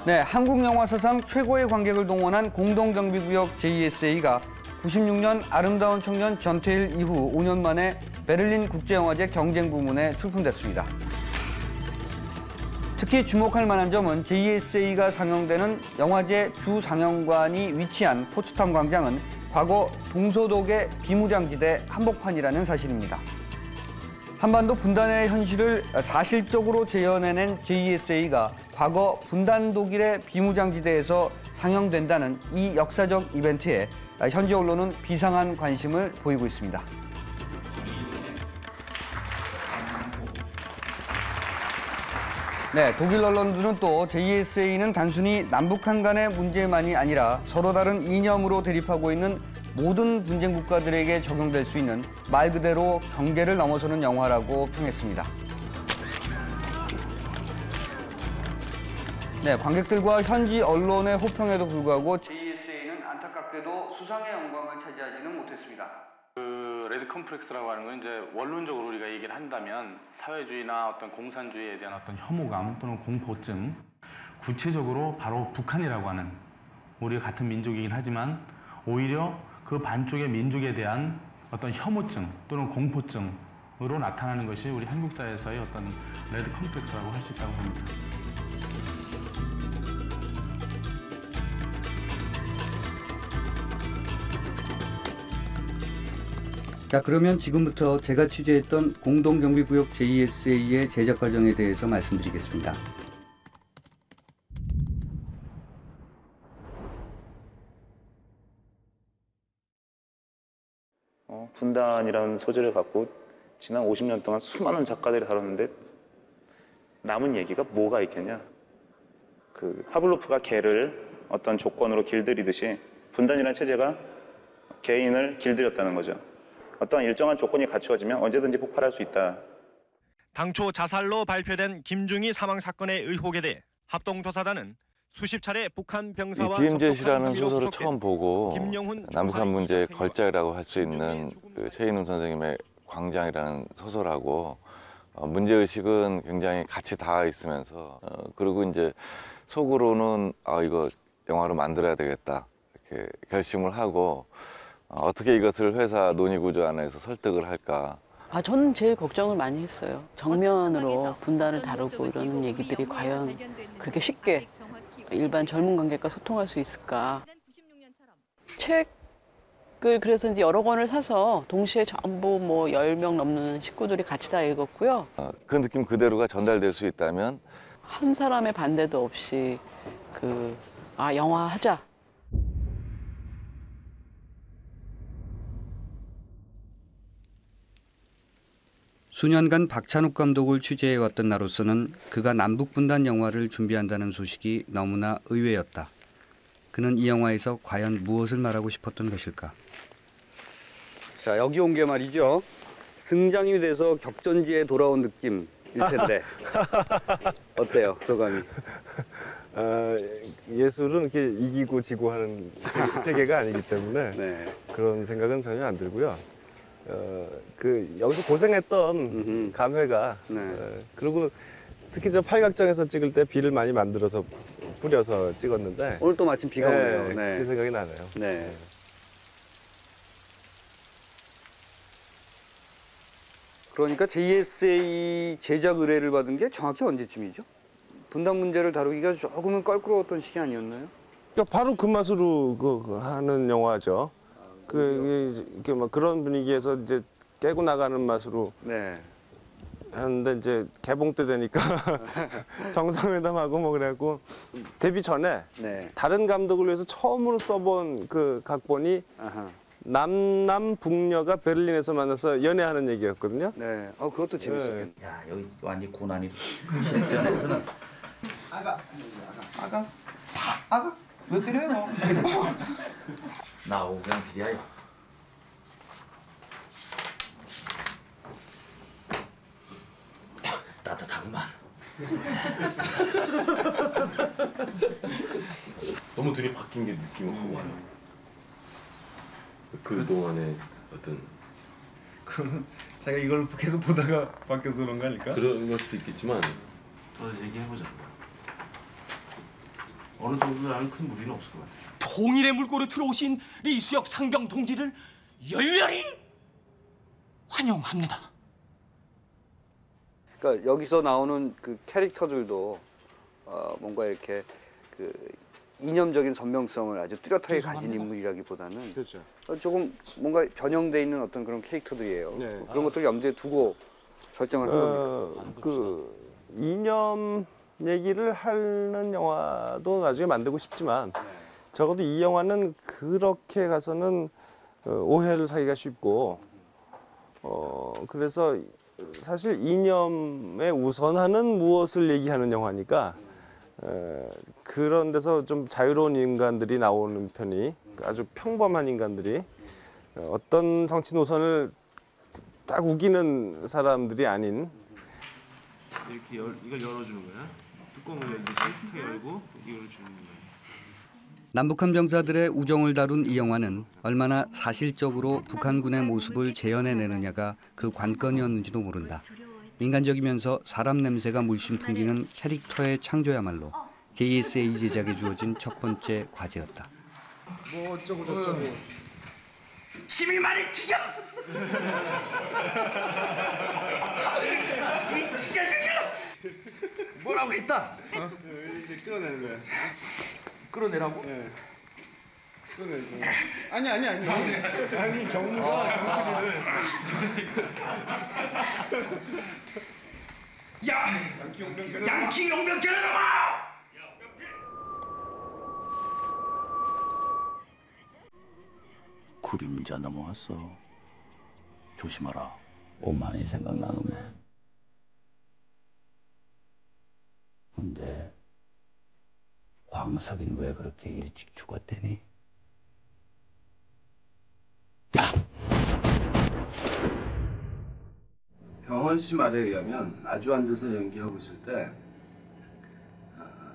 네, 한국 영화 사상 최고의 관객을 동원한 공동경비구역 JSA가 96년 아름다운 청년 전태일 이후 5년 만에 베를린 국제영화제 경쟁 부문에 출품됐습니다. 특히 주목할 만한 점은 JSA가 상영되는 영화제 주 상영관이 위치한 포츠타운 광장은 과거 동서독의 비무장지대 한복판이라는 사실입니다. 한반도 분단의 현실을 사실적으로 재현해낸 JSA가 과거 분단 독일의 비무장지대에서 상영된다는 이 역사적 이벤트에 현지 언론은 비상한 관심을 보이고 있습니다. 네, 독일 언론들은 또 JSA는 단순히 남북한 간의 문제만이 아니라 서로 다른 이념으로 대립하고 있는 모든 분쟁 국가들에게 적용될 수 있는 말 그대로 경계를 넘어서는 영화라고 평했습니다. 네, 관객들과 현지 언론의 호평에도 불구하고 JSA는 안타깝게도 수상의 영광을 차지하지는 못했습니다. 레드 컴플렉스라고 하는 건 이제 원론적으로 우리가 얘기를 한다면 사회주의나 어떤 공산주의에 대한 어떤 혐오감 또는 공포증, 구체적으로 바로 북한이라고 하는 우리가 같은 민족이긴 하지만 오히려 그 반쪽의 민족에 대한 어떤 혐오증 또는 공포증으로 나타나는 것이 우리 한국 사회에서의 어떤 레드 컴플렉스라고 할 수 있다고 봅니다. 자, 그러면 지금부터 제가 취재했던 공동경비구역 JSA의 제작 과정에 대해서 말씀드리겠습니다. 분단이라는 소재를 갖고 지난 50년 동안 수많은 작가들이 다뤘는데 남은 얘기가 뭐가 있겠냐. 파블로프가 개를 어떤 조건으로 길들이듯이 분단이라는 체제가 개인을 길들였다는 거죠. 어떤 일정한 조건이 갖추어지면 언제든지 폭발할 수 있다. 당초 자살로 발표된 김중희 사망 사건의 의혹에 대해 합동조사단은 수십 차례 북한 병사와 DMZ라는 소설을 처음 보고 남북한 문제의 걸작이라고 할 수 있는 최인훈 선생님의 광장이라는 소설하고 문제의식은 굉장히 같이 닿아 있으면서 그리고 이제 속으로는 이거 영화로 만들어야 되겠다 이렇게 결심을 하고 어떻게 이것을 회사 논의구조 안에서 설득을 할까. 저는 제일 걱정을 많이 했어요. 정면으로 분단을 다루고 이런 얘기들이 과연 그렇게 쉽게 일반 젊은 관객과 소통할 수 있을까. 책을 그래서 이제 여러 권을 사서 동시에 전부 10명 넘는 식구들이 같이 다 읽었고요. 그 느낌 그대로가 전달될 수 있다면 한 사람의 반대도 없이 영화 하자. 수년간 박찬욱 감독을 취재해왔던 나로서는 그가 남북분단 영화를 준비한다는 소식이 너무나 의외였다. 그는 이 영화에서 과연 무엇을 말하고 싶었던 것일까? 자, 여기 온 게 말이죠. 승장이 돼서 격전지에 돌아온 느낌일 텐데 어때요, 소감이? 예술은 이렇게 이기고 지고 하는 세계가 아니기 때문에 네. 그런 생각은 전혀 안 들고요. 여기서 고생했던 감회가 그리고 특히 저 팔각정에서 찍을 때 비를 많이 만들어서 뿌려서 찍었는데 오늘 또 마침 비가 오네요. 네. 그 생각이 나네요. 네. 그러니까 JSA 제작 의뢰를 받은 게 정확히 언제쯤이죠? 분단 문제를 다루기가 조금은 껄끄러웠던 시기 아니었나요? 그러니까 바로 그 맛으로 하는 영화죠. 이렇게 막 그런 분위기에서 이제 깨고 나가는 맛으로 하는데 이제 개봉 때 되니까 정상회담하고 그래갖고 데뷔 전에 다른 감독을 위해서 처음으로 써본 그 각본이 남남북녀가 베를린에서 만나서 연애하는 얘기였거든요. 네, 그것도 재밌었겠네. 야, 여기 완전 고난이 실전에서는 아가 왜 때려요? 나오고 그냥 비리하여. 따뜻하구만. 너무 둘이 바뀐 게 느낌이 확 와요. 그동안의 어떤 그러면 자기가 이걸 계속 보다가 바뀌어서 그런 거 아닐까? 그런 걸 수도 있겠지만 더 얘기해보자. 어느 정도라는 큰 무리는 없을 것 같아요. 통일의 물꼬로 들어오신 이수혁 상병 동지를 열렬히 환영합니다. 그러니까 여기서 나오는 그 캐릭터들도 뭔가 이렇게 그 이념적인 선명성을 아주 뚜렷하게 가진 인물이라기보다는 그렇죠. 조금 뭔가 변형돼 있는 어떤 그런 캐릭터들이에요. 네. 그런 것들을 염두에 두고 설정을 한 겁니다. 그 이념 얘기를 하는 영화도 나중에 만들고 싶지만 적어도 이 영화는 그렇게 가서는 오해를 사기가 쉽고 그래서 사실 이념에 우선하는 무엇을 얘기하는 영화니까 그런 데서 좀 자유로운 인간들이 나오는 편이 아주 평범한 인간들이 어떤 정치 노선을 딱 우기는 사람들이 아닌 이렇게 이걸 열어주는 거야. 뚜껑을 열듯이 탁 열고 이걸 주는 거야. 남북한 병사들의 우정을 다룬 이 영화는 얼마나 사실적으로 북한군의 모습을 재현해내느냐가 그 관건이었는지도 모른다. 인간적이면서 사람 냄새가 물씬 풍기는 캐릭터의 창조야말로 JSA 제작에 주어진 첫 번째 과제였다. 뭐 어쩌고 저쩌고. 침이 많이 튀겨! 이 찢어지기로! 뭐라고 했다? 이제 끌어내는 거야. 끌어내라고? 예. 끌어내서. 아니. 아니 경무가 양키 용병께를 넘어! 그림자 넘어왔어. 조심하라. 오만이 생각나는. 근데 광석이는 왜 그렇게 일찍 죽었대니? 병원 씨 말에 의하면 아주 앉아서 연기하고 있을 때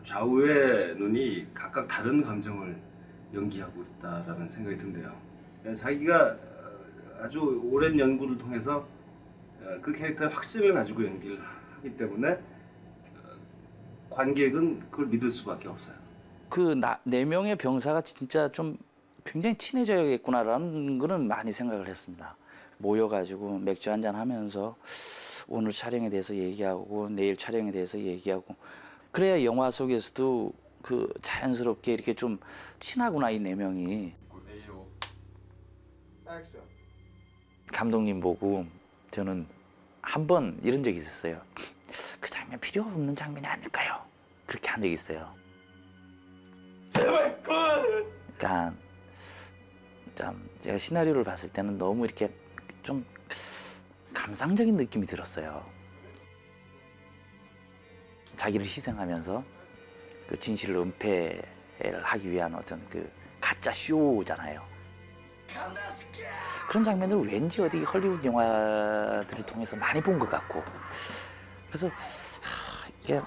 좌우의 눈이 각각 다른 감정을 연기하고 있다라는 생각이 든대요. 자기가 아주 오랜 연구를 통해서 그 캐릭터의 확신을 가지고 연기를 하기 때문에 관객은 그걸 믿을 수밖에 없어요. 그 네 명의 병사가 진짜 좀 굉장히 친해져야겠구나라는 거는 많이 생각을 했습니다. 모여가지고 맥주 한잔 하면서 오늘 촬영에 대해서 얘기하고 내일 촬영에 대해서 얘기하고 그래야 영화 속에서도 그 자연스럽게 이렇게 좀 친하구나 이 네 명이. 감독님 보고 저는 한 번 이런 적이 있었어요. 그 장면 필요 없는 장면이 아닐까요? 그렇게 한 적이 있어요. 그러니까 참 제가 시나리오를 봤을 때는 너무 이렇게 좀 감상적인 느낌이 들었어요. 자기를 희생하면서 그 진실을 은폐를 하기 위한 어떤 그 가짜 쇼잖아요. 그런 장면을 왠지 어디 헐리우드 영화들을 통해서 많이 본 것 같고 그래서 이게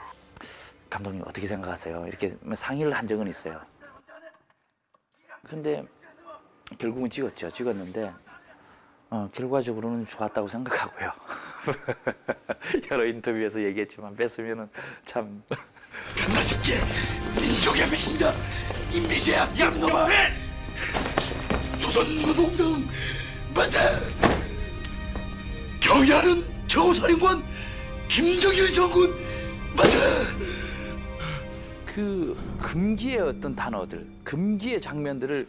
감독님 어떻게 생각하세요? 이렇게 상의를 한 적은 있어요. 근데 결국은 찍었죠. 찍었는데 결과적으로는 좋았다고 생각하고요. 여러 인터뷰에서 얘기했지만 뺐으면은 참. 한나스께 민족의 배신자 임미제야 얌놈아 조선노동당 맞아 경야는 저사령관 김정일 장군 맞아. 그 금기의 어떤 단어들, 금기의 장면들을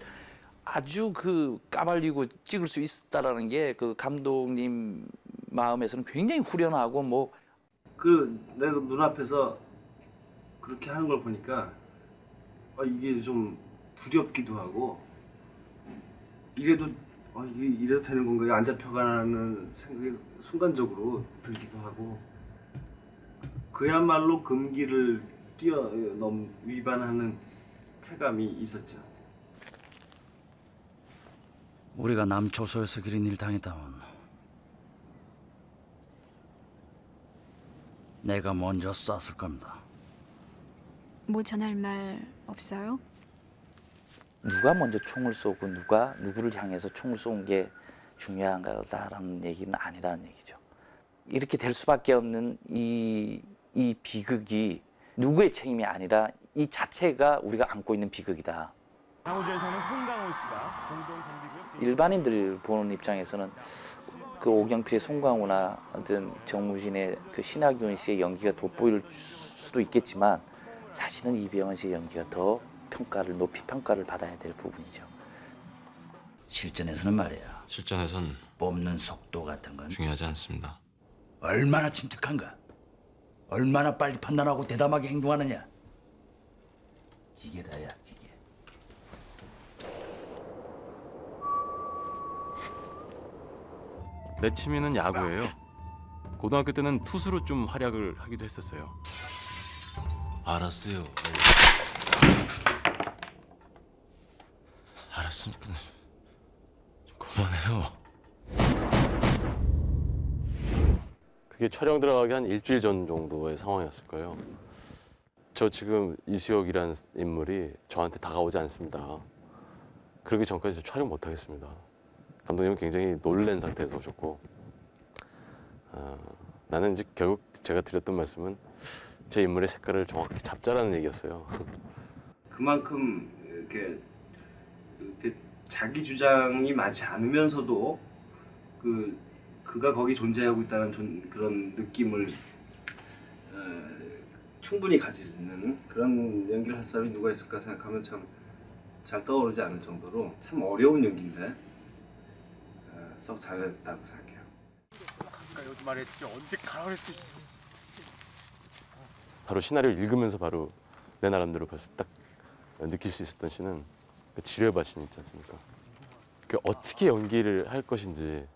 아주 그 까발리고 찍을 수 있었다라는 게 그 감독님 마음에서는 굉장히 후련하고 뭐 그 내가 눈앞에서 그렇게 하는 걸 보니까 이게 좀 두렵기도 하고 이래도 이게 이래도 되는 건가 안 잡혀가는 생각이 순간적으로 들기도 하고 그야말로 금기를 위반하는 쾌감이 있었죠. 우리가 남초소에서 기린 일 당했다면 내가 먼저 쐈을 겁니다. 뭐 전할 말 없어요? 누가 먼저 총을 쏘고 누가 누구를 향해서 총을 쏜 게 중요한 거다라는 얘기는 아니라는 얘기죠. 이렇게 될 수밖에 없는 이 비극이 누구의 책임이 아니라 이 자체가 우리가 안고 있는 비극이다. 강호주에서는 송강호 씨가 공동 경비구역 일반인들 보는 입장에서는 그 오경필의 송강호나 어떤 정무진의 그 신하균 씨의 연기가 돋보일 수도 있겠지만 사실은 이병헌 씨의 연기가 더 높이 평가를 받아야 될 부분이죠. 실전에서는 말이야. 실전에선 뽑는 속도 같은 건 중요하지 않습니다. 얼마나 침착한가, 얼마나 빨리 판단하고 대담하게 행동하느냐. 이게 다야, 이게. 내 취미는 야구예요. 고등학교 때는 투수로 좀 활약을 하기도 했었어요. 알았어요. 알았으니까 좀 그만해요. 그게 촬영 들어가기 한 일주일 전 정도의 상황이었을 거예요. 저 지금 이수혁이라는 인물이 저한테 다가오지 않습니다. 그러기 전까지 저 촬영 못 하겠습니다. 감독님은 굉장히 놀란 상태에서 오셨고, 나는 이제 결국 제가 드렸던 말씀은 제 인물의 색깔을 정확히 잡자라는 얘기였어요. 그만큼 이렇게 자기 주장이 많지 않으면서도 그가 거기 존재하고 있다는 그런 느낌을 충분히 가지는 그런 연기를 할 사람이 누가 있을까 생각하면 참 잘 떠오르지 않을 정도로 참 어려운 연기인데 썩 잘했다고 생각해요. 아까 요즘 말했지 언제 가라 그랬어. 바로 시나리오를 읽으면서 바로 내 나름대로 벌써 딱 느낄 수 있었던 씬은 그 지뢰밭 씬 있지 않습니까? 그 어떻게 연기를 할 것인지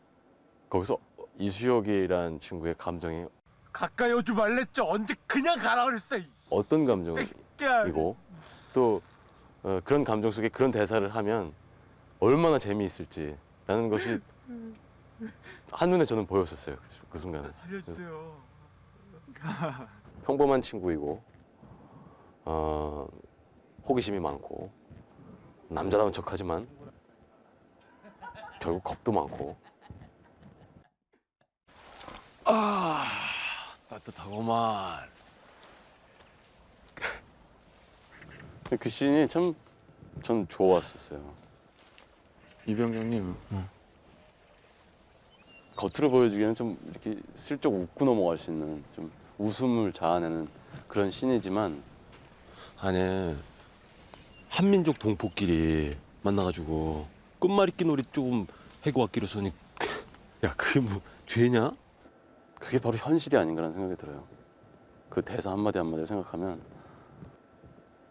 거기서 이수혁이라는 친구의 감정이 가까이 오지 말랬죠. 언제 그냥 가라 그랬어. 어떤 감정이고 또 그런 감정 속에 그런 대사를 하면 얼마나 재미있을지라는 것이 한눈에 저는 보였었어요. 그 순간에. 살려주세요. 평범한 친구이고 호기심이 많고 남자다운 척하지만 결국 겁도 많고 따뜻하고만. 그 씬이 참 전 좋았었어요. 이병장님 겉으로 보여주기에는 좀 이렇게 슬쩍 웃고 넘어갈 수 있는 좀 웃음을 자아내는 그런 씬이지만 아니 한민족 동포끼리 만나가지고 끝말잇기 놀이 조금 해고 왔기로 써니 야 그게 뭐 죄냐? 그게 바로 현실이 아닌가라는 생각이 들어요. 그 대사 한마디 한마디를 생각하면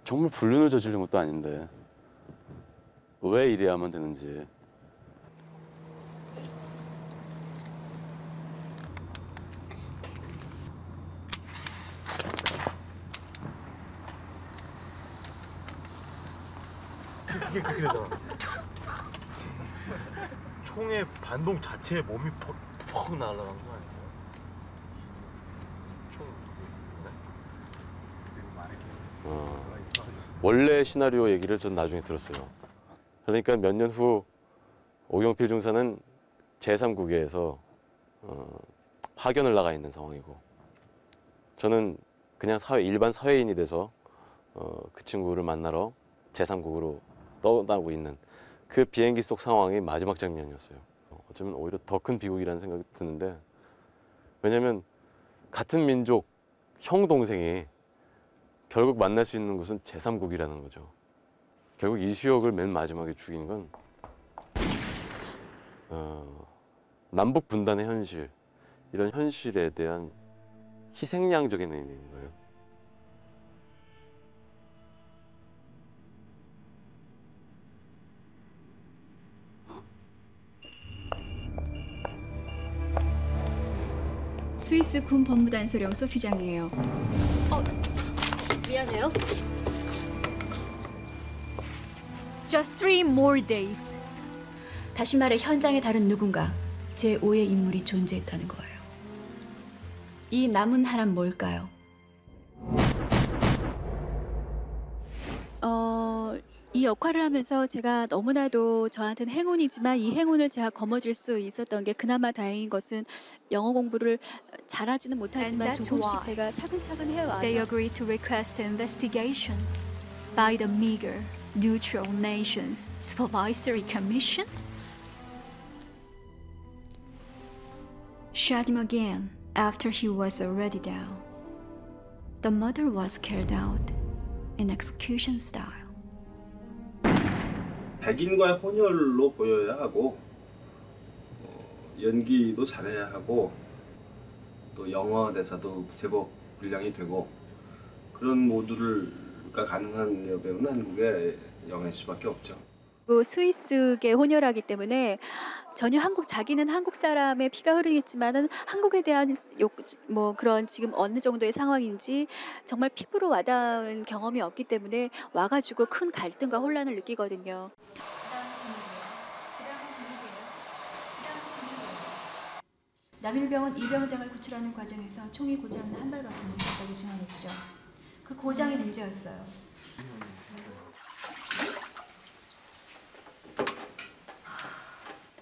정말 불륜을 저지른 것도 아닌데 왜 이래야만 되는지. 이게 그렇게 되잖아. 총의 반동 자체에 몸이 퍽 날아간 거 아니에요? 원래 시나리오 얘기를 전 나중에 들었어요. 그러니까 몇 년 후 오경필 중사는 제3국에서 파견을 나가 있는 상황이고 저는 그냥 일반 사회인이 돼서 그 친구를 만나러 제3국으로 떠나고 있는 그 비행기 속 상황이 마지막 장면이었어요. 어쩌면 오히려 더 큰 비극이라는 생각이 드는데 왜냐하면 같은 민족 형 동생이 결국 만날 수 있는 곳은 제3국이라는 거죠. 결국 이수혁을 맨 마지막에 죽인 건 남북 분단의 현실, 이런 현실에 대한 희생양적인 의미인 거예요. 스위스 군 법무단 소령 소피장이에요. 미안해요. Just 3 more days. 다시 말해 현장에 다른 누군가 제5의 인물이 존재했다는 거예요. 이 남은 하나는 이 역할을 하면서 제가 너무나도 저한테는 행운이지만 이 행운을 제가 거머쥘 수 있었던 게 그나마 다행인 것은 영어 공부를 잘하지는 못하지만 조금씩 제가 차근차근 해와서 They agreed to request investigation by the meager neutral nations supervisory commission. Shot him again after he was already down. The murder was carried out in execution style. 백인과의 혼혈로 보여야 하고 연기도 잘해야 하고 또 영어 대사도 제법 분량이 되고 그런 모두가 가능한 여배우는 한국의 영애 씨밖에 없죠. 스위스계 혼혈하기 때문에 전혀 자기는 한국 사람의 피가 흐르겠지만은 한국에 대한 그런 지금 어느 정도의 상황인지 정말 피부로 와닿은 경험이 없기 때문에 와가지고 큰 갈등과 혼란을 느끼거든요. 남일병은 이병장을 구출하는 과정에서 총이 고장나 한 발밖에 못 쐈다고 증언했죠. 그 고장이 문제였어요.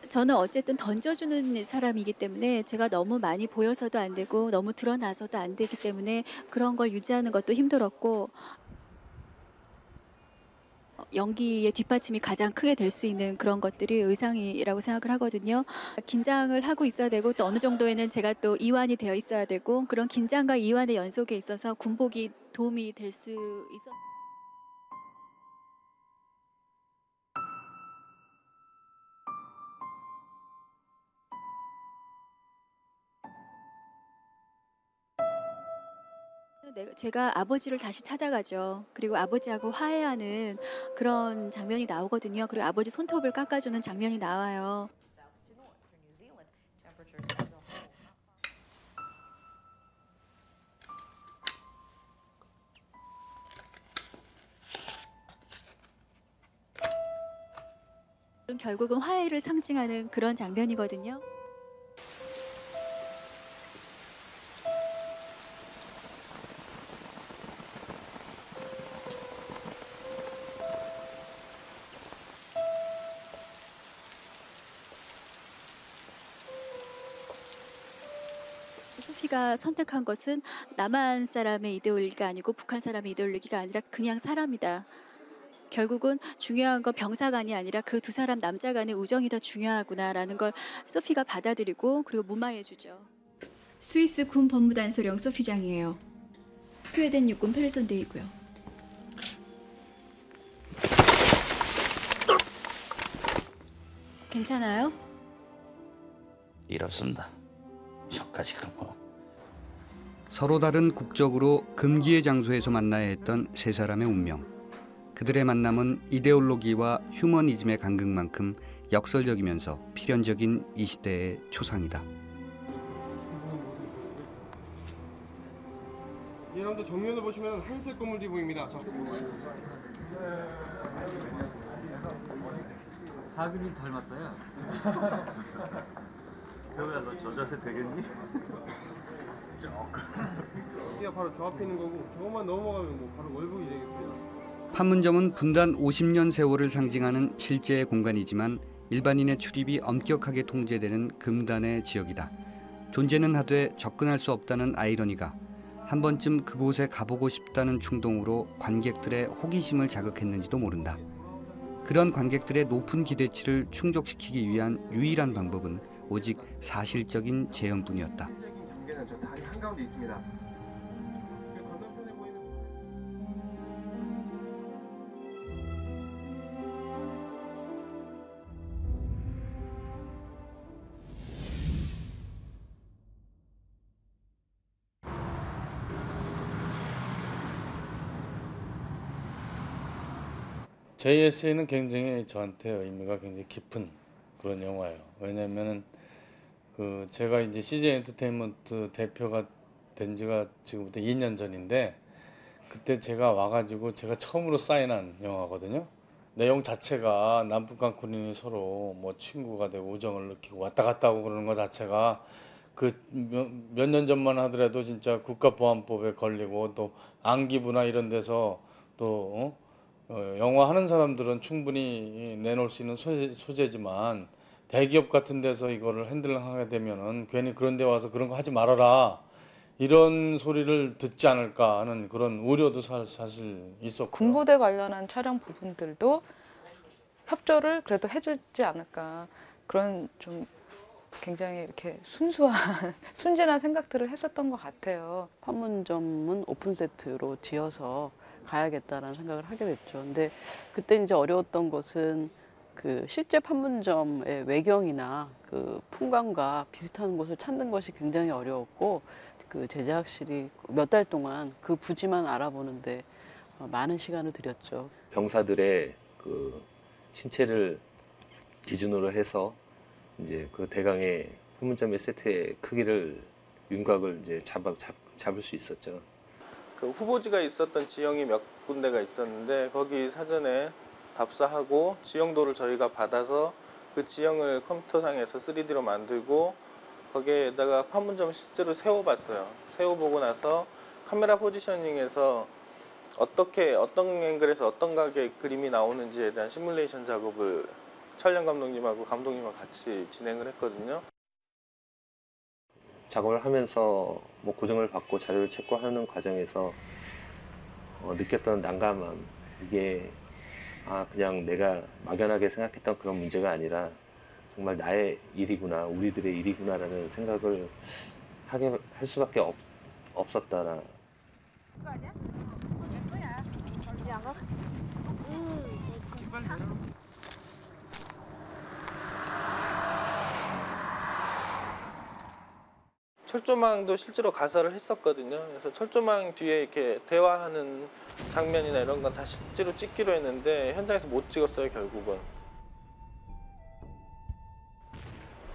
저는 어쨌든 던져주는 사람이기 때문에 제가 너무 많이 보여서도 안 되고 너무 드러나서도 안 되기 때문에 그런 걸 유지하는 것도 힘들었고 연기의 뒷받침이 가장 크게 될 수 있는 그런 것들이 의상이라고 생각을 하거든요. 긴장을 하고 있어야 되고 또 어느 정도에는 제가 또 이완이 되어 있어야 되고 그런 긴장과 이완의 연속에 있어서 군복이 도움이 될 수 있었. 제가 아버지를 다시 찾아가죠. 그리고 아버지하고 화해하는 그런 장면이 나오거든요. 그리고 아버지 손톱을 깎아주는 장면이 나와요. 결국은 화해를 상징하는 그런 장면이거든요. 소피가 선택한 것은 남한 사람의 이데올로기가 아니고 북한 사람의 이데올로기가 아니라 그냥 사람이다. 결국은 중요한 건 병사간이 아니라 그 두 사람 남자 간의 우정이 더 중요하구나라는 걸 소피가 받아들이고 그리고 무마해주죠. 스위스 군 법무단 소령 소피장이에요. 스웨덴 육군 페르손대이고요. 괜찮아요? 일 없습니다. 저까지 뭐. 서로 다른 국적으로 금기의 장소에서 만나야 했던 세 사람의 운명. 그들의 만남은 이데올로기와 휴머니즘의 간극만큼 역설적이면서 필연적인 이 시대의 초상이다. 얘랑도 정면을 보시면 한색 건물이 보입니다. 하균이 닮았다야. 배우야 너 저 자세 되겠니? 여기가 바로 저 앞에 있는 거고 저것만 넘어가면 뭐 바로 월북이 되겠고요. 판문점은 분단 50년 세월을 상징하는 실제의 공간이지만 일반인의 출입이 엄격하게 통제되는 금단의 지역이다. 존재는 하되 접근할 수 없다는 아이러니가 한 번쯤 그곳에 가보고 싶다는 충동으로 관객들의 호기심을 자극했는지도 모른다. 그런 관객들의 높은 기대치를 충족시키기 위한 유일한 방법은 오직 사실적인 재현뿐이었다. 전개는 저 다리 한가운데 있습니다. JSA는 굉장히 저한테 의미가 굉장히 깊은 그런 영화예요. 왜냐면은 제가 이제 CJ 엔터테인먼트 대표가 된 지가 지금부터 2년 전인데 그때 제가 와가지고 제가 처음으로 사인한 영화거든요. 내용 자체가 남북한 군인이 서로 뭐 친구가 되고 우정을 느끼고 왔다 갔다 하고 그러는 것 자체가 그 몇 년 전만 하더라도 진짜 국가보안법에 걸리고 또 안기부나 이런 데서 또 영화 하는 사람들은 충분히 내놓을 수 있는 소재지만 대기업 같은 데서 이거를 핸들하게 되면은 괜히 그런 데 와서 그런 거 하지 말아라 이런 소리를 듣지 않을까 하는 그런 우려도 사실 있었고 군부대 관련한 촬영 부분들도 협조를 그래도 해주지 않을까 그런 좀 굉장히 이렇게 순진한 생각들을 했었던 것 같아요. 판문점은 오픈 세트로 지어서 가야겠다라는 생각을 하게 됐죠. 근데 그때 이제 어려웠던 것은 그 실제 판문점의 외경이나 그 풍광과 비슷한 곳을 찾는 것이 굉장히 어려웠고 그 제작실이 몇 달 동안 그 부지만 알아보는데 많은 시간을 들였죠. 병사들의 그 신체를 기준으로 해서 이제 그 대강의 판문점의 세트의 크기를 윤곽을 이제 잡을 수 있었죠. 그 후보지가 있었던 지형이 몇 군데가 있었는데 거기 사전에 답사하고 지형도를 저희가 받아서 그 지형을 컴퓨터상에서 3D로 만들고 거기에다가 판문점 실제로 세워봤어요. 세워보고 나서 카메라 포지셔닝에서 어떤 앵글에서 어떤 각의 그림이 나오는지에 대한 시뮬레이션 작업을 촬영 감독님하고 감독님하고 같이 진행을 했거든요. 작업을 하면서 뭐 고정을 받고 자료를 체크하는 과정에서 느꼈던 난감함, 이게 그냥 내가 막연하게 생각했던 그런 문제가 아니라 정말 나의 일이구나, 우리들의 일이구나라는 생각을 할 수밖에 없었다라. 그거 아니야? 그거 내 거야. 양아? 내 거. 철조망도 실제로 가설을 했었거든요. 그래서 철조망 뒤에 이렇게 대화하는 장면이나 이런 건 다 실제로 찍기로 했는데 현장에서 못 찍었어요, 결국은.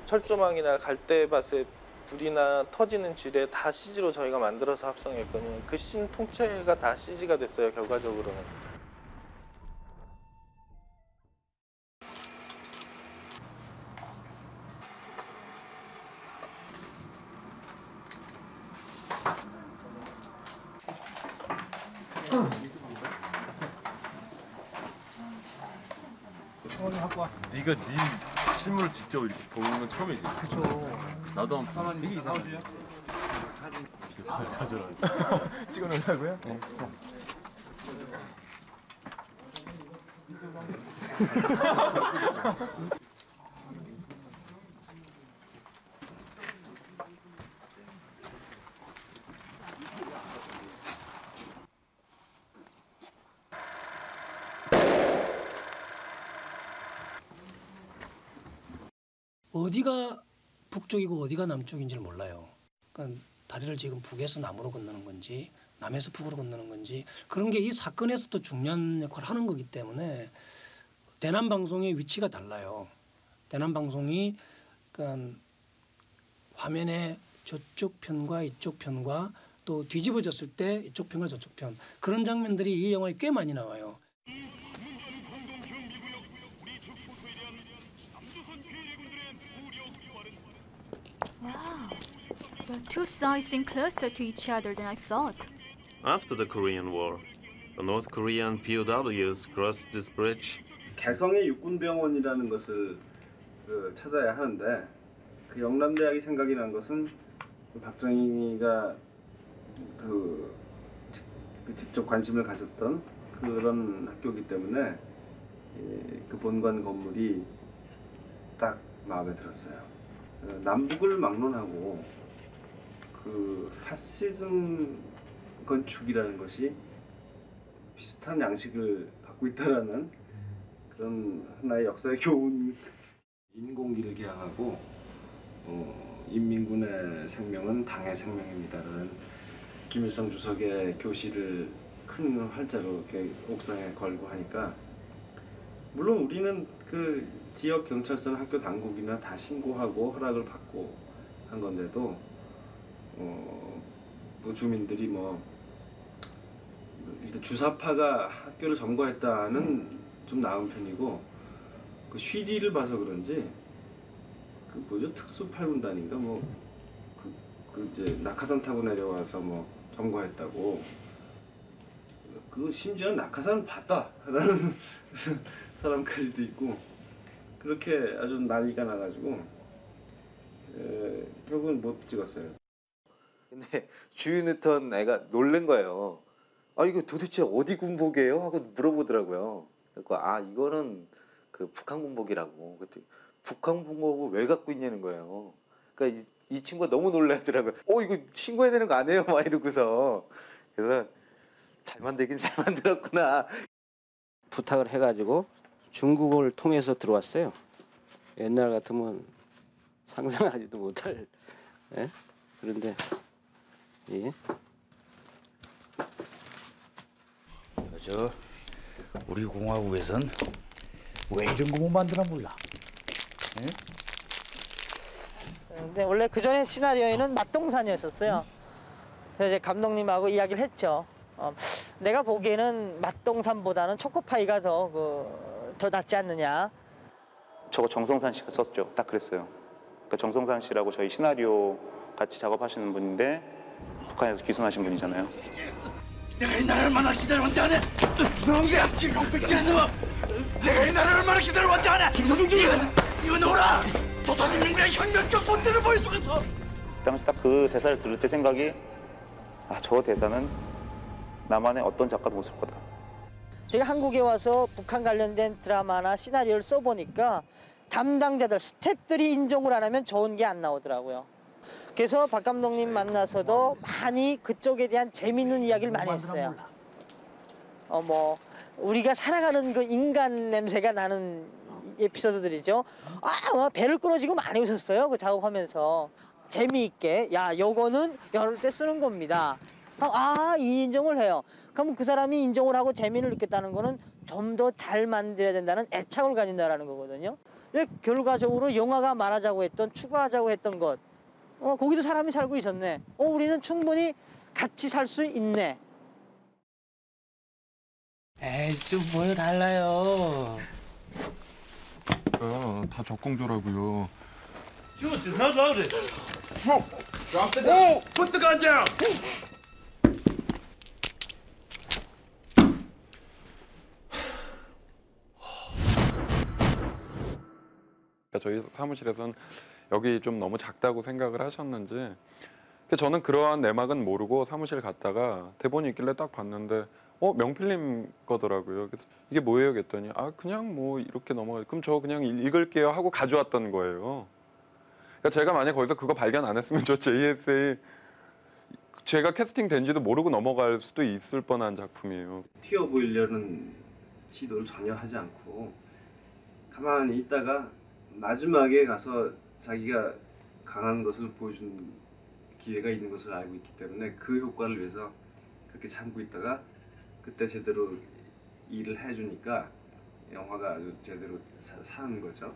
철조망이나 갈대밭에 불이나 터지는 지뢰 다 CG로 저희가 만들어서 합성했거든요. 그 씬 통째가 다 CG가 됐어요, 결과적으로는. 네가 네 실물을 직접 이렇게 보는 건 처음이지. 그렇죠. 나도 한번 되게 이상하지. 사진 가져라. 찍어놓으려고요? 네. 어디가 북쪽이고 어디가 남쪽인지를 몰라요. 그러니까 다리를 지금 북에서 남으로 건너는 건지 남에서 북으로 건너는 건지 그런 게 이 사건에서도 중요한 역할을 하는 거기 때문에 대남방송의 위치가 달라요. 대남방송이 그러니까 화면에 저쪽 편과 이쪽 편과 또 뒤집어졌을 때 이쪽 편과 저쪽 편 그런 장면들이 이 영화에 꽤 많이 나와요. Wow, the two sides seem closer to each other than I thought. After the Korean War, the North Korean POWs crossed this bridge. 개성의 육군병원이라는 것을 찾아야 하는데 그 영남대학이 생각이 난 것은 박정희가 직접 관심을 가졌던 그런 학교이기 때문에 그 본관 건물이 딱 마음에 들었어요. 남북을 막론하고 그 파시즘 건축이라는 것이 비슷한 양식을 갖고 있다라는 그런 하나의 역사의 교훈. 인공기를 개항하고 인민군의 생명은 당의 생명입니다라는 김일성 주석의 교시를 큰 활자로 이렇게 옥상에 걸고 하니까 물론 우리는 그 지역 경찰서나 학교 당국이나 다 신고하고 허락을 받고 한 건데도 뭐 주민들이 일단 주사파가 학교를 점거했다는 좀 나은 편이고 그 쉬리를 봐서 그런지 그 뭐죠 특수 8군단인가 이제 낙하산 타고 내려와서 점거했다고 그리고 심지어 낙하산을 봤다라는 사람까지도 있고 그렇게 아주 난리가 나가지고 결국은 못 찍었어요. 근데 주윤우턴 애가 놀란 거예요. 아 이거 도대체 어디 군복이에요? 하고 물어보더라고요. 그래서 아 이거는 그 북한 군복이라고. 그때 북한 군복을 왜 갖고 있냐는 거예요. 그러니까 이 친구가 너무 놀라더라고요. 이거 신고해야 되는 거 아니에요? 막 이러고서. 그래서 잘 만들긴 잘 만들었구나. 부탁을 해가지고 중국을 통해서 들어왔어요. 옛날 같으면 상상하지도 못할. 예? 그런데 예. 저 우리 공화국에선 왜 이런 거 못 만드나 몰라. 예? 근데 원래 그 전에 시나리오에는 맛동산이었었어요. 그래서 이제 감독님하고 이야기를 했죠. 내가 보기에는 맛동산보다는 초코파이가 더 낫지 않느냐. 저거 정성산 씨가 썼죠. 딱 그랬어요. 그러니까 정성산 씨라고 저희 시나리오 같이 작업하시는 분인데 북한에서 기순하신 분이잖아요. 내가 이 나라를 얼마나 기다려왔지 않아? 놈들아, 김용백이라는 놈! 내가 이 나라를 얼마나 기다려왔지 않아? 김서중지! 이거 놓으라! 조선인민군의 혁명적 본때를 보여주겠어! 그 당시 딱 그 대사를 들을 때 생각이 저 대사는 나만의 어떤 작가도 못 쓸 거다. 제가 한국에 와서 북한 관련된 드라마나 시나리오를 써보니까 담당자들, 스태프들이 인정을 안 하면 좋은 게 안 나오더라고요. 그래서 박 감독님 만나서도 많이 그쪽에 대한 재밌는 이야기를 많이 했어요. 우리가 살아가는 그 인간 냄새가 나는 에피소드들이죠. 배를 끊어지고 많이 웃었어요. 그 작업하면서. 재미있게, 요거는 이럴 때 쓰는 겁니다. 이 인정을 해요. 그럼 그 사람이 인정을 하고 재미를 느꼈다는 거는 좀 더 잘 만들어야 된다는 애착을 가진다는 거거든요. 결과적으로 영화가 말하자고 했던, 추구하자고 했던 것, 거기도 사람이 살고 있었네. 우리는 충분히 같이 살 수 있네. 에이, 좀 뭐요 달라요. 다 적공조라고요. Shoot, it's not loaded. Drop the gun. Put the gun down. 저희 사무실에선 여기 좀 너무 작다고 생각을 하셨는지 저는 그러한 내막은 모르고 사무실 갔다가 대본이 있길래 딱 봤는데 명필님 거더라고요. 그래서 이게 뭐예요? 그랬더니 그냥 뭐 이렇게 넘어가. 그럼 저 그냥 읽을게요 하고 가져왔던 거예요. 그러니까 제가 만약 거기서 그거 발견 안 했으면 저 JSA 제가 캐스팅 된지도 모르고 넘어갈 수도 있을 뻔한 작품이에요. 튀어 보이려는 시도를 전혀 하지 않고 가만히 있다가 마지막에 가서 자기가 강한 것을 보여준 기회가 있는 것을 알고 있기 때문에 그 효과를 위해서 그렇게 참고 있다가 그때 제대로 일을 해주니까 영화가 아주 제대로 사는 거죠.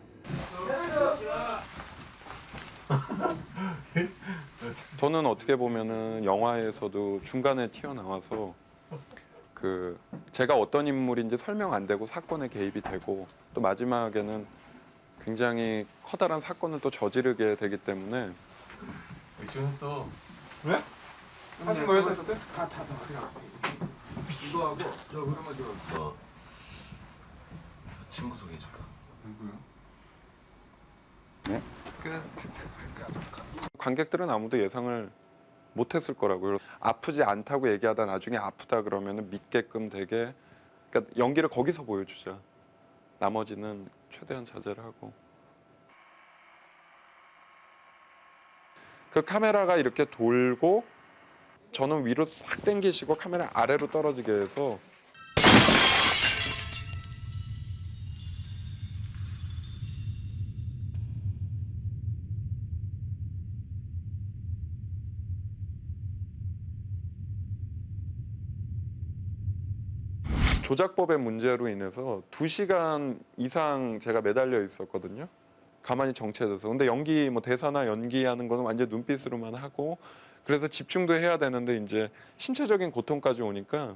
저는 어떻게 보면은 영화에서도 중간에 튀어나와서 제가 어떤 인물인지 설명 안 되고 사건에 개입이 되고 또 마지막에는 굉장히 커다란 사건을 또 저지르게 되기 때문에 액션했어. 왜? 하신 거예요? 다 그냥 이거 하고 저거 한번 줘. 친구 소개해줄까? 누구요? 네? 관객들은 아무도 예상을 못했을 거라고요. 아프지 않다고 얘기하다 나중에 아프다 그러면 믿게끔 되게 그러니까 연기를 거기서 보여주자. 나머지는 최대한 자제를 하고. 그 카메라가 이렇게 돌고 저는 위로 싹 당기시고 카메라 아래로 떨어지게 해서 조작법의 문제로 인해서 2시간 이상 제가 매달려 있었거든요. 가만히 정체돼서. 근데 연기 뭐 대사나 연기하는 거는 완전 눈빛으로만 하고 그래서 집중도 해야 되는데 이제 신체적인 고통까지 오니까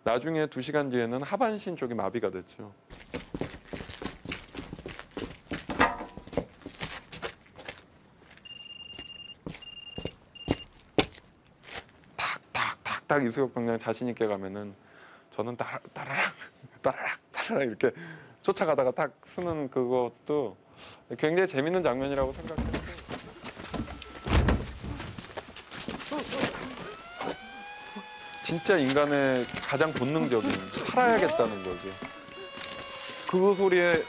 나중에 2시간 뒤에는 하반신 쪽이 마비가 됐죠. 탁탁탁탁 이수혁 병장 자신 있게 가면은 저는 따라락 이렇게 쫓아가다가 딱 쓰는 그것도 굉장히 재밌는 장면이라고 생각해요. 진짜 인간의 가장 본능적인 살아야겠다는 거지. 그 소리에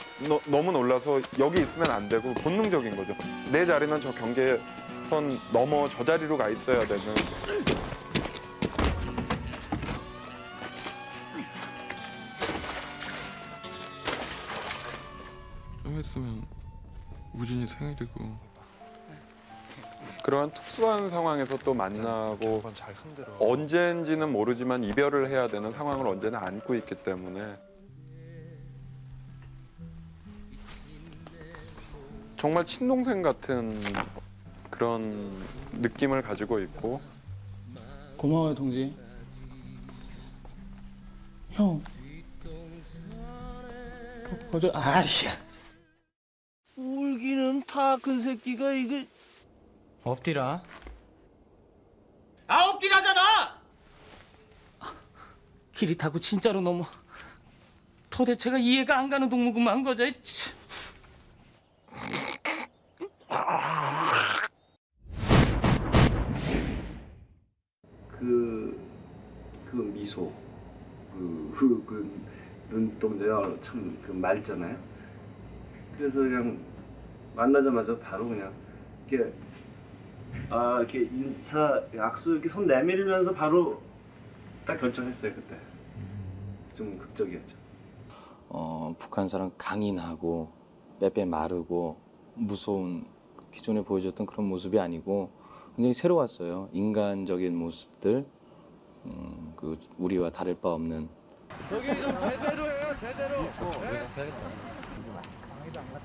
너무 놀라서 여기 있으면 안 되고 본능적인 거죠. 내 자리는 저 경계선 넘어 저 자리로 가 있어야 되는. 좀 있으면 우진이 생일이고 그러한 특수한 상황에서 또 만나고 언제인지는 모르지만 이별을 해야 되는 상황을 언제나 안고 있기 때문에 정말 친동생 같은 그런 느낌을 가지고 있고. 고마워요, 동지. 형. 어저 아이씨. 울기는 다 큰 새끼가 이거 엎드라. 아 엎드라잖아. 길이 타고 진짜로 넘어. 도대체가 이해가 안 가는 동무구만 거저. 그 미소, 그 눈동자가 참 그 맑잖아요. 그래서 그냥 만나자마자 바로 그냥 이렇게 인사 악수 이렇게 손 내밀면서 바로 딱 결정했어요 그때. 좀 극적이었죠. 북한 사람 강인하고 빼빼 마르고 무서운 기존에 보여줬던 그런 모습이 아니고 굉장히 새로웠어요. 인간적인 모습들, 그 우리와 다를 바 없는. 여기 좀 제대로 해요, 제대로.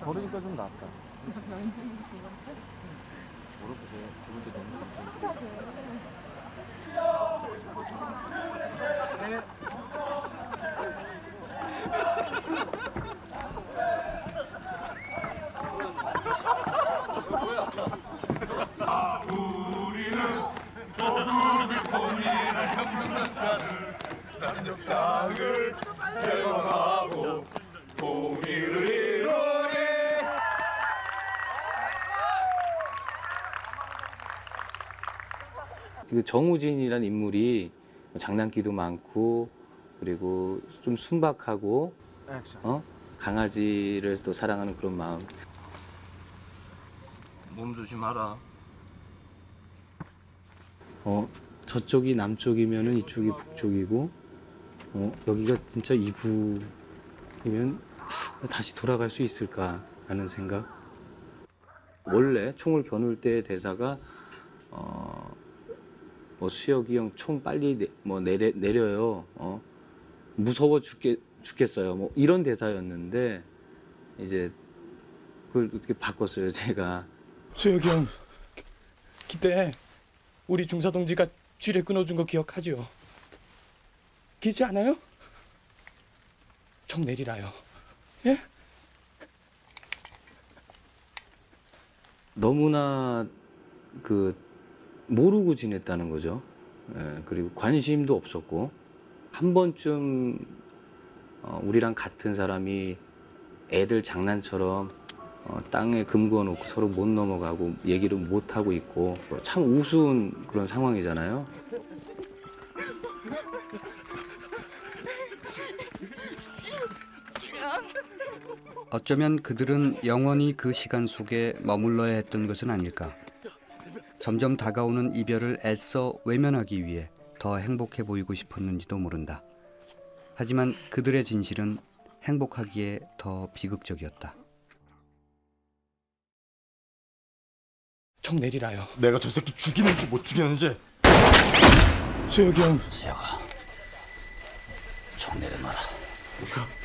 걸으니까 좀 낫다. 우리는 조국의 통일을 혁명사를 남쪽 땅을 개방하고 통일을 이루리. 그 정우진이라는 인물이 장난기도 많고 그리고 좀 순박하고 강아지를 또 사랑하는 그런 마음. 몸 조심하라. 저쪽이 남쪽이면은 이쪽이 북쪽이고 여기가 진짜 이북이면 다시 돌아갈 수 있을까 하는 생각. 원래 총을 겨눌 때 대사가 수혁이 형 총 빨리 내려요. 무서워 죽겠어요. 뭐 이런 대사였는데 이제 그걸 어떻게 바꿨어요, 제가. 수혁이 형, 그때 우리 중사 동지가 쥐를 끊어준 거 기억하죠? 기지 않아요? 정 내리라요. 예? 너무나 모르고 지냈다는 거죠. 예, 그리고 관심도 없었고 한 번쯤 우리랑 같은 사람이 애들 장난처럼 땅에 금 그어놓고 서로 못 넘어가고 얘기를 못 하고 있고 참 우스운 그런 상황이잖아요. 어쩌면 그들은 영원히 그 시간 속에 머물러야 했던 것은 아닐까. 점점 다가오는 이별을 애써 외면하기 위해 더 행복해 보이고 싶었는지도 모른다. 하지만 그들의 진실은 행복하기에 더 비극적이었다. 정 내리라요. 내가 저 새끼 죽이는지 못 죽이는지. 수혁이 형. 수혁아, 정 내려놔라. 수혁아.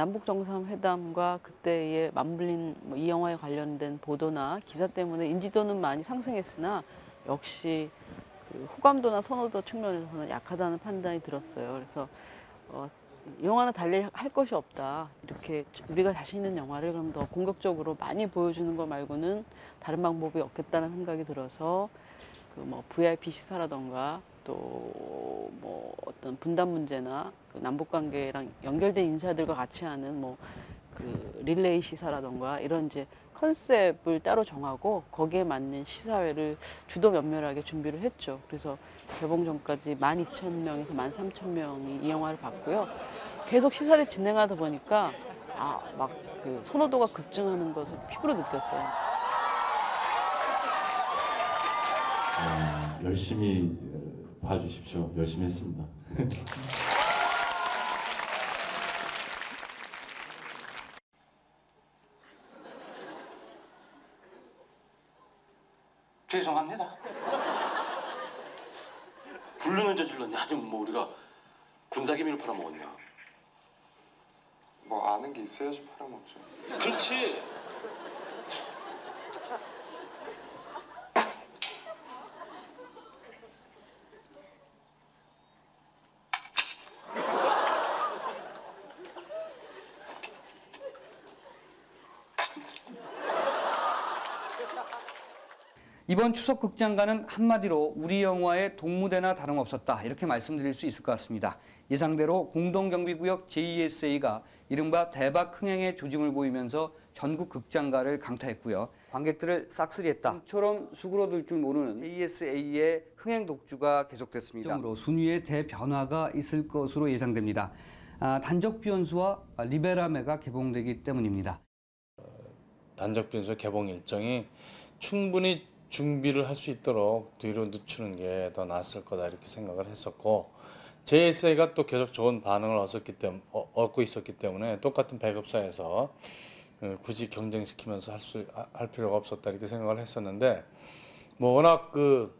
남북 정상회담과 그때의 맞물린 이 영화에 관련된 보도나 기사 때문에 인지도는 많이 상승했으나 역시 그 호감도나 선호도 측면에서는 약하다는 판단이 들었어요. 그래서 영화는 달리 할 것이 없다. 이렇게 우리가 자신 있는 영화를 그럼 더 공격적으로 많이 보여주는 것 말고는 다른 방법이 없겠다는 생각이 들어서 그 뭐 VIP 시사라던가 또 뭐 어떤 분단 문제나 그 남북 관계랑 연결된 인사들과 같이 하는 뭐 그 릴레이 시사라던가 이런 이제 컨셉을 따로 정하고 거기에 맞는 시사회를 주도 면밀하게 준비를 했죠. 그래서 개봉 전까지 12,000명에서 13,000명이 이 영화를 봤고요. 계속 시사를 진행하다 보니까 막 그 선호도가 급증하는 것을 피부로 느꼈어요. 열심히 봐주십시오. 열심히 했습니다. 죄송합니다. 부르는 저 질렀냐? 아니면 뭐 우리가 군사기밀을 팔아먹었냐? 뭐 아는 게 있어야지 팔아먹죠. 그렇지. 이번 추석 극장가는 한마디로 우리 영화의 동무대나 다름없었다 이렇게 말씀드릴 수 있을 것 같습니다. 예상대로 공동경비구역 JESA가 이른바 대박 흥행의 조짐을 보이면서 전국 극장가를 강타했고요. 관객들을 싹쓸이했다. 처럼 수그러들 줄 모르는 JESA의 흥행 독주가 계속됐습니다. 으로 순위의 대변화가 있을 것으로 예상됩니다. 단적 비연수와 리베라메가 개봉되기 때문입니다. 단적 비연수 개봉 일정이 충분히 준비를 할 수 있도록 뒤로 늦추는 게 더 낫을 거다 이렇게 생각을 했었고 JSA가 또 계속 좋은 반응을 얻고 있었기 때문에 똑같은 배급사에서 굳이 경쟁시키면서 할 필요가 없었다 이렇게 생각을 했었는데 뭐 워낙 그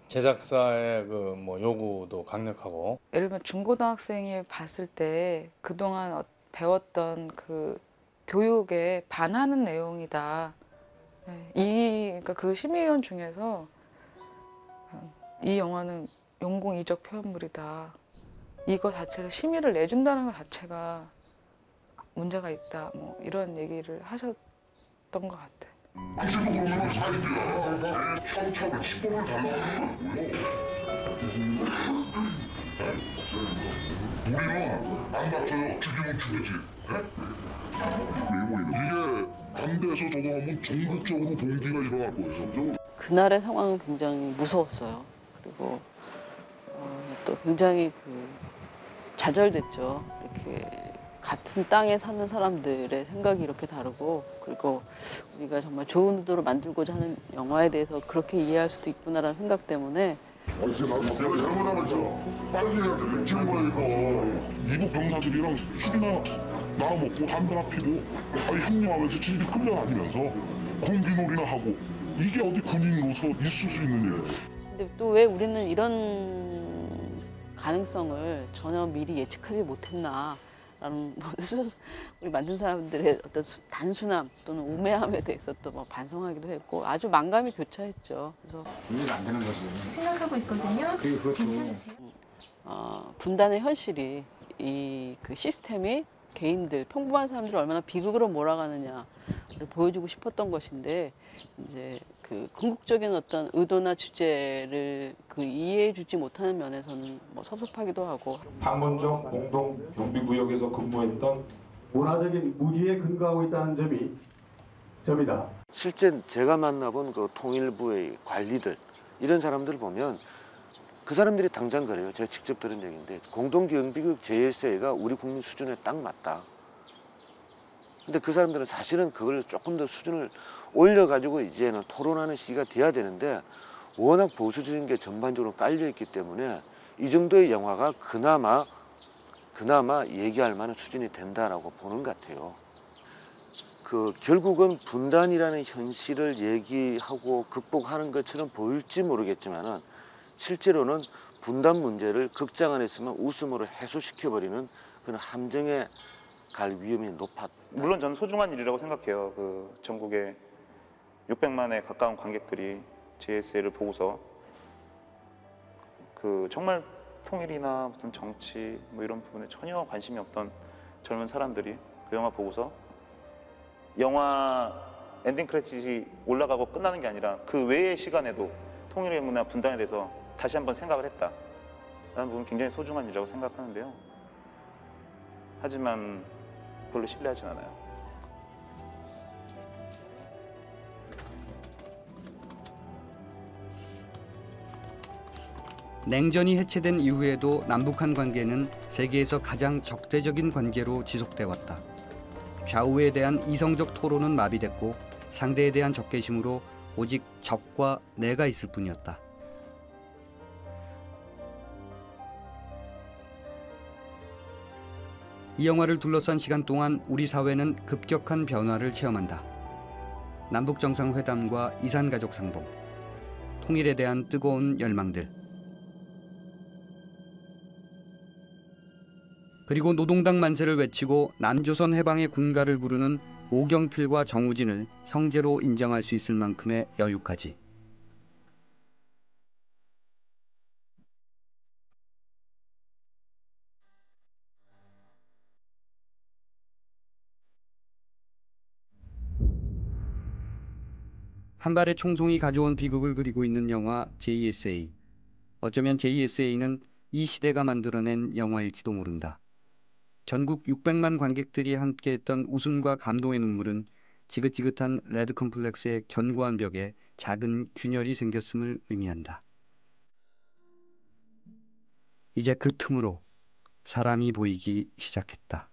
제작사의 그 뭐 요구도 강력하고 예를 들면 중고등학생이 봤을 때 그동안 배웠던 그 교육에 반하는 내용이다. 그러니까 그 심의위원 중에서 이 영화는 용공 이적 표현물이다. 이거 자체를 심의를 내준다는 것 자체가 문제가 있다. 뭐 이런 얘기를 하셨던 것 같아. 당신도 그러면 사이비야. 처음처럼 시범을 달라고 우리는 안 다쳐요. 죽이면 죽이지. 이게 안 돼서 저거 하면 전국적으로 봉기가 일어날 거예요. 그날의 상황은 굉장히 무서웠어요. 그리고 또 굉장히 좌절됐죠. 이렇게 같은 땅에 사는 사람들의 생각이 이렇게 다르고 그리고 우리가 정말 좋은 의도로 만들고자 하는 영화에 대해서 그렇게 이해할 수도 있구나라는 생각 때문에 이제 내가 잘못하면서 빨리 해야 돼. 지금 뭐 이거 이북 병사들이랑 술이나 나눠 먹고 담배나 피고 협력하면서 지들이 끌려다니면서 공기놀이나 하고 이게 어디 군인으로서 있을 수 있는 일이에요. 근데 또 왜 우리는 이런 가능성을 전혀 미리 예측하지 못했나 라는 우리 만든 사람들의 어떤 단순함 또는 우매함에 대해서 또 막 반성하기도 했고 아주 만감이 교차했죠. 그래서 이해가 안 되는 거지. 생각하고 있거든요. 그것도 분단의 현실이 이 그 시스템이 개인들 평범한 사람들을 얼마나 비극으로 몰아가느냐를 보여주고 싶었던 것인데 이제 그 궁극적인 어떤 의도나 주제를 이해해주지 못하는 면에서는 뭐 섭섭하기도 하고. 판문점 공동 경비구역에서 근무했던 문화적인 무지에 근거하고 있다는 점이다. 실제 제가 만나본 그 통일부의 관리들 이런 사람들 보면 그 사람들이 당장 그래요. 제가 직접 들은 얘기인데 공동경비구역 JSA가 우리 국민 수준에 딱 맞다. 근데 그 사람들은 사실은 그걸 조금 더 수준을 올려가지고 이제는 토론하는 시기가 돼야 되는데 워낙 보수적인 게 전반적으로 깔려있기 때문에 이 정도의 영화가 그나마 얘기할 만한 수준이 된다라고 보는 것 같아요. 결국은 분단이라는 현실을 얘기하고 극복하는 것처럼 보일지 모르겠지만은 실제로는 분단 문제를 극장 안에 있으면 웃음으로 해소시켜버리는 그런 함정에 갈 위험이 높았다. 물론 저는 소중한 일이라고 생각해요. 그 전국에 600만에 가까운 관객들이 JSA를 보고서 그 정말 통일이나 무슨 정치 뭐 이런 부분에 전혀 관심이 없던 젊은 사람들이 그 영화 보고서 영화 엔딩 크레딧이 올라가고 끝나는 게 아니라 그 외의 시간에도 통일이나 분단에 대해서 다시 한번 생각을 했다라는 부분 굉장히 소중한 일이라고 생각하는데요. 하지만 별로 신뢰하진 않아요. 냉전이 해체된 이후에도 남북한 관계는 세계에서 가장 적대적인 관계로 지속돼 왔다. 좌우에 대한 이성적 토론은 마비됐고 상대에 대한 적개심으로 오직 적과 내가 있을 뿐이었다. 이 영화를 둘러싼 시간 동안 우리 사회는 급격한 변화를 체험한다. 남북 정상회담과 이산가족 상봉, 통일에 대한 뜨거운 열망들, 그리고 노동당 만세를 외치고 남조선 해방의 군가를 부르는 오경필과 정우진을 형제로 인정할 수 있을 만큼의 여유까지. 한 발의 총송이 가져온 비극을 그리고 있는 영화 JSA. 어쩌면 JSA는 이 시대가 만들어낸 영화일지도 모른다. 전국 600만 관객들이 함께했던 웃음과 감동의 눈물은 지긋지긋한 레드 컴플렉스의 견고한 벽에 작은 균열이 생겼음을 의미한다. 이제 그 틈으로 사람이 보이기 시작했다.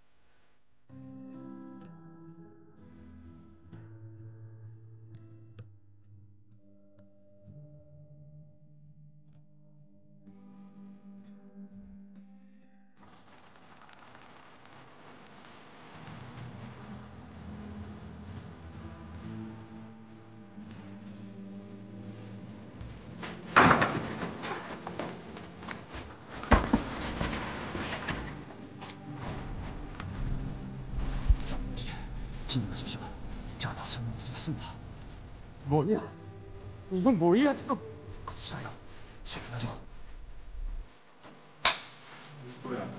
진정하십시오. 제가 다 설명드리겠습니다. 뭐야? 이건 뭐야 지금? 없어요. 제가요. 뭐야?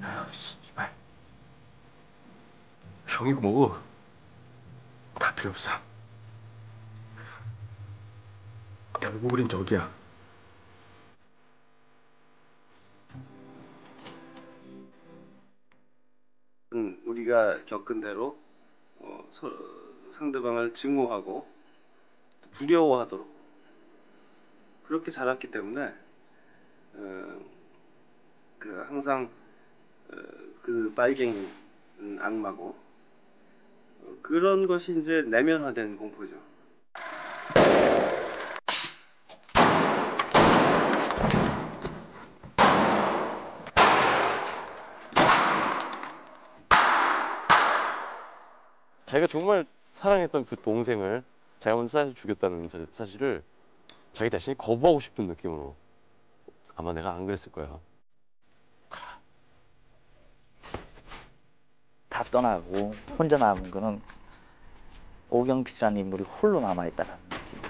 아유, 씨발. 형이 뭐 다 필요 없어. 결국 우린 적이야. 우리가 겪은 대로 상대방을 증오하고 두려워하도록 그렇게 자랐기 때문에 항상 그 빨갱이 악마고 그런 것이 이제 내면화된 공포죠. 자기가 정말 사랑했던 그 동생을 자연사에서 죽였다는 사실을 자기 자신이 거부하고 싶은 느낌으로 아마 내가 안 그랬을 거야. 다 떠나고 혼자 남은 거는 오경필이라는 인물이 홀로 남아있다는 느낌.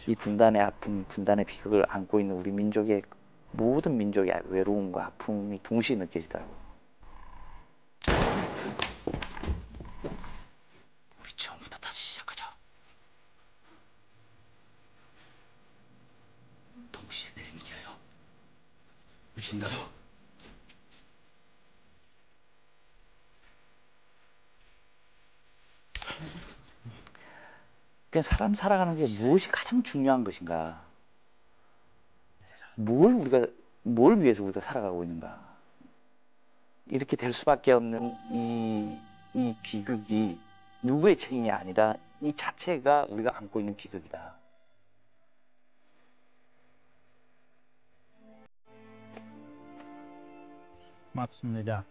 이 분단의 아픔, 분단의 비극을 안고 있는 우리 민족의 모든 민족의 외로움과 아픔이 동시에 느껴지더라고요. 우리 처음부터 다시 시작하자. 동시에 내림겨요. 무신나도. 그냥 사람 살아가는 게 무엇이 가장 중요한 것인가? 뭘 위해서 우리가 살아가고 있는가? 이렇게 될 수밖에 없는 이 비극이 누구의 책임이 아니라 이 자체가 우리가 안고 있는 비극이다. 고맙습니다.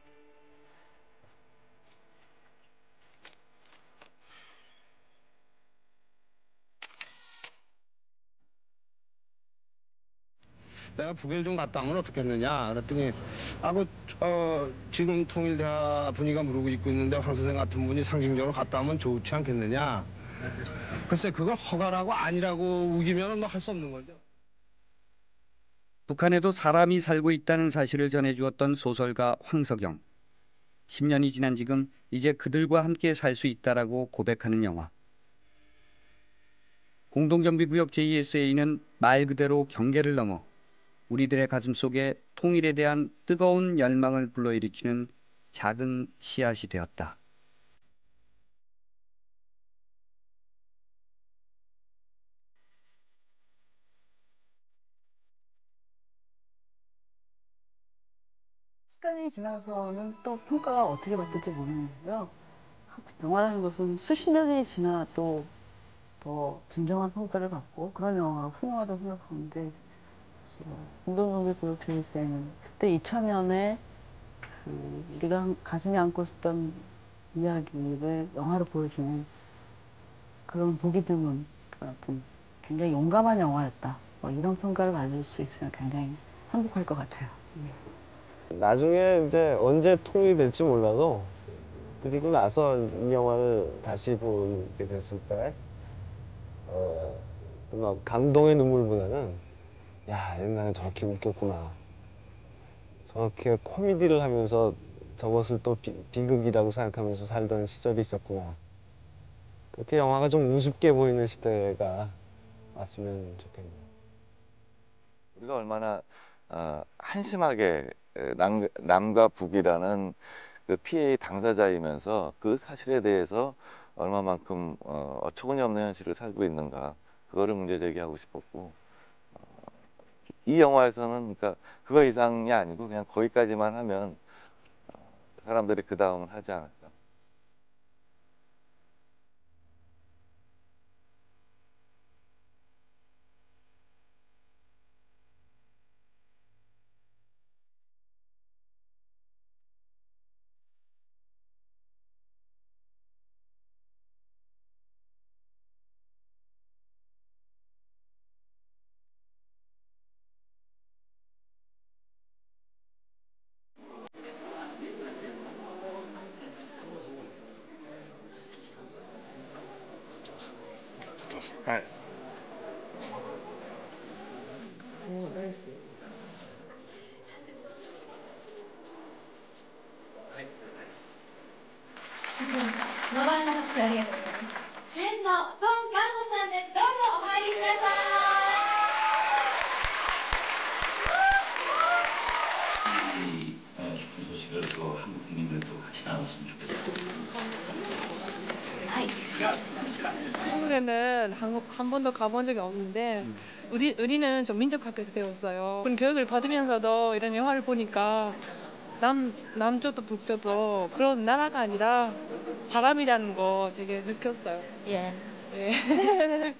내가 북일 좀 갔다 오면 어떻겠느냐 그랬더니 지금 통일대화 분위기가 무르고 있고 있는데 황 선생 같은 분이 상징적으로 갔다 오면 좋지 않겠느냐. 글쎄 그걸 허가라고 아니라고 우기면 뭐 할 수 없는 거죠. 북한에도 사람이 살고 있다는 사실을 전해주었던 소설가 황석영. 10년이 지난 지금 이제 그들과 함께 살 수 있다라고 고백하는 영화. 공동정비구역 JSA는 말 그대로 경계를 넘어 우리들의 가슴 속에 통일에 대한 뜨거운 열망을 불러일으키는 작은 씨앗이 되었다. 시간이 지나서는 또 평가가 어떻게 바뀔지 모르는데요. 영화라는 것은 수십 년이 지나 또 더 진정한 평가를 받고 그런 영화가 훌륭하다고 생각하는데 공동정비구역 JSA는 그때 2000년에 우리가 가슴에 안고 있었던 이야기를 영화로 보여주는 그런 보기 드문 같은 굉장히 용감한 영화였다. 이런 평가를 받을 수 있으면 굉장히 행복할 것 같아요. 나중에 이제 언제 통일이 될지 몰라도 그리고 나서 이 영화를 다시 보게 됐을 때 막 감동의 눈물보다는 야 옛날에 저렇게 웃겼구나. 저렇게 코미디를 하면서 저것을 또 비극이라고 생각하면서 살던 시절이 있었구나. 그렇게 영화가 좀 우습게 보이는 시대가 왔으면 좋겠네요. 우리가 얼마나 한심하게 남과 북이라는 그 피해의 당사자이면서 그 사실에 대해서 얼마만큼 어처구니 없는 현실을 살고 있는가, 그거를 문제 제기하고 싶었고, 이 영화에서는 그러니까 그거 이상이 아니고 그냥 거기까지만 하면 사람들이 그 다음을 하지 않을까. 네.野原の拍手ありがとうございます。主演の孫カンホさんです。どうぞお入りくださ이 기쁜 소식을 또 한국 국민들도 같이 나눴으면 좋겠습니다. 한국에는 한 번도 가본 적이 없는데 우리는 좀 민족학교에서 배웠어요. 그런 교육을 받으면서도 이런 영화를 보니까 남조도 북조도 그런 나라가 아니라 사람이라는 거 되게 느꼈어요. 예. 네.